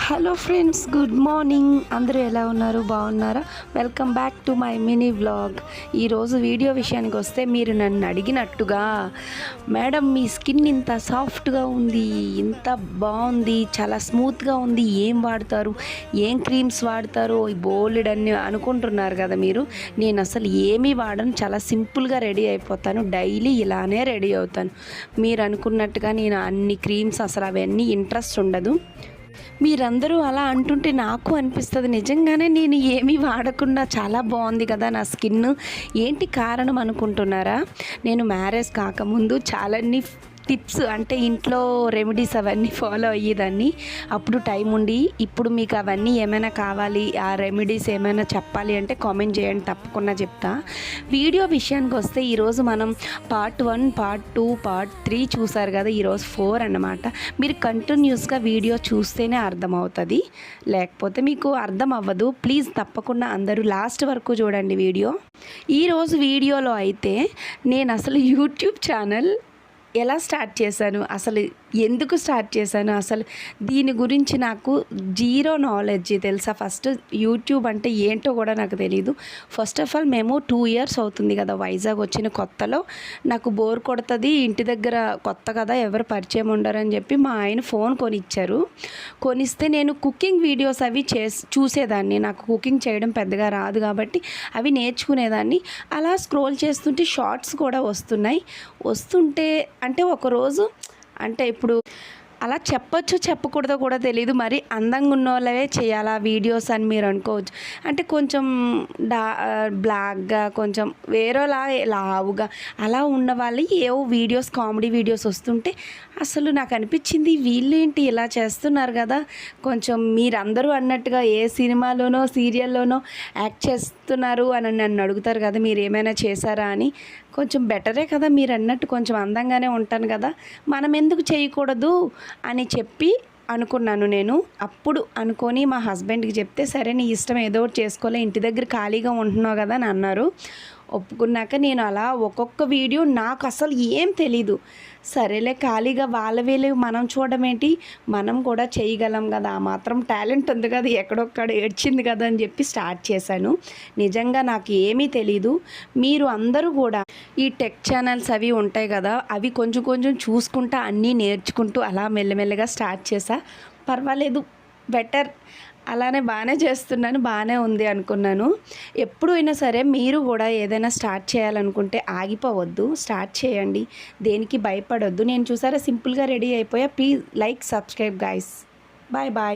Hello friends, good morning. అందరూ ఎలా ఉన్నారు? బాగున్నారా? Welcome back to my mini vlog. ఈరోజు వీడియో విషయానికి వస్తే, మీరు నన్ను అడిగినట్టుగా మేడం మీ స్కిన్ ఇంత సాఫ్ట్గా ఉంది, ఇంత బాగుంది, చాలా స్మూత్గా ఉంది, ఏం వాడతారు, ఏం క్రీమ్స్ వాడతారు, బోల్డ్ అని అనుకుంటున్నారు కదా మీరు. నేను అసలు ఏమీ వాడను, చాలా సింపుల్గా రెడీ అయిపోతాను. డైలీ ఇలానే రెడీ అవుతాను. మీరు అనుకున్నట్టుగా నేను అన్ని క్రీమ్స్ అసలు అవన్నీ ఇంట్రెస్ట్ ఉండదు. మీరందరూ అలా అంటుంటే నాకు అనిపిస్తుంది, నిజంగానే నేను ఏమీ వాడకుండా చాలా బాగుంది కదా నా స్కిన్. ఏంటి కారణం అనుకుంటున్నారా? నేను మ్యారేజ్ కాకముందు చాలాన్ని టిప్స్ అంటే ఇంట్లో రెమెడీస్ అవన్నీ ఫాలో అయ్యేదాన్ని. అప్పుడు టైం ఉండి, ఇప్పుడు మీకు అవన్నీ ఏమైనా కావాలి, ఆ రెమెడీస్ ఏమైనా చెప్పాలి అంటే కామెంట్ చేయండి, తప్పకుండా చెప్తా. వీడియో విషయానికి వస్తే, ఈరోజు మనం పార్ట్ 1, పార్ట్ 2, పార్ట్ 3 చూసారు కదా, ఈరోజు 4 అన్నమాట. మీరు కంటిన్యూస్గా వీడియో చూస్తేనే అర్థమవుతుంది, లేకపోతే మీకు అర్థం అవ్వదు. ప్లీజ్ తప్పకుండా అందరూ లాస్ట్ వరకు చూడండి వీడియో. ఈరోజు వీడియోలో అయితే నేను అసలు యూట్యూబ్ ఛానల్ ఎలా స్టార్ట్ చేశాను, అసలు ఎందుకు స్టార్ట్ చేశాను, అసలు దీని గురించి నాకు జీరో నాలెడ్జ్ తెలుసా. ఫస్ట్ యూట్యూబ్ అంటే ఏంటో కూడా నాకు తెలీదు. ఫస్ట్ ఆఫ్ ఆల్ మేము 2 ఇయర్స్ అవుతుంది కదా వైజాగ్ వచ్చిన కొత్తలో. నాకు బోర్ కొడుతుంది, ఇంటి దగ్గర కొత్త కదా, ఎవరు పరిచయం ఉండరని చెప్పి మా ఆయన ఫోన్ కొనిచ్చారు. కొనిస్తే నేను కుకింగ్ వీడియోస్ అవి చూసేదాన్ని. నాకు కుకింగ్ చేయడం పెద్దగా రాదు కాబట్టి అవి నేర్చుకునేదాన్ని. అలా స్క్రోల్ చేస్తుంటే షార్ట్స్ కూడా వస్తుంటే అంటే ఒకరోజు, అంటే ఇప్పుడు అలా చెప్పొచ్చు చెప్పకూడదో కూడా తెలియదు. మరి అందంగా ఉన్న వాళ్ళవే చేయాలా వీడియోస్ అని మీరు అనుకోవచ్చు. అంటే కొంచెం బ్లాక్గా, కొంచెం వేరేలా లావుగా అలా ఉన్న వాళ్ళు ఏవో వీడియోస్, కామెడీ వీడియోస్ వస్తుంటే అసలు నాకు అనిపించింది, వీళ్ళేంటి ఇలా చేస్తున్నారు కదా, కొంచెం మీరందరూ అన్నట్టుగా ఏ సినిమాలోనో సీరియల్లోనో యాక్ట్ చేస్తున్నారు అని నన్ను అడుగుతారు కదా, మీరు ఏమైనా చేశారా అని. కొంచెం బెటరే కదా, మీరు అన్నట్టు కొంచెం అందంగానే ఉంటాను కదా, మనం ఎందుకు చేయకూడదు అని చెప్పి అనుకున్నాను నేను. అప్పుడు అనుకొని మా హస్బెండ్కి చెప్తే, సరే నీ ఇష్టం, ఏదో ఒకటి చేసుకోలే, ఇంటి దగ్గర ఖాళీగా ఉంటున్నావు కదా అని అన్నారు. ఒప్పుకున్నాక నేను అలా ఒక్కొక్క వీడియో, నాకు అసలు ఏం తెలీదు, సరేలే ఖాళీగా వాళ్ళ వీళ్ళు మనం చూడమేంటి, మనం కూడా చేయగలం కదా, ఆ మాత్రం టాలెంట్ ఉంది కదా, ఎక్కడొక్కడ ఏడ్చింది కదా అని చెప్పి స్టార్ట్ చేశాను. నిజంగా నాకు ఏమీ తెలీదు. మీరు అందరూ కూడా ఈ టెక్ ఛానల్స్ అవి ఉంటాయి కదా, అవి కొంచెం కొంచెం చూసుకుంటా అన్నీ నేర్చుకుంటూ అలా మెల్లమెల్లగా స్టార్ట్ చేశా. పర్వాలేదు, బెటర్, అలానే బాగానే చేస్తున్నాను, బాగానే ఉంది అనుకున్నాను. ఎప్పుడు అయినా సరే మీరు కూడా ఏదైనా స్టార్ట్ చేయాలనుకుంటే ఆగిపోవద్దు, స్టార్ట్ చేయండి, దేనికి భయపడొద్దు. నేను చూసారా సింపుల్గా రెడీ అయిపోయా. Please like, subscribe guys. Bye bye.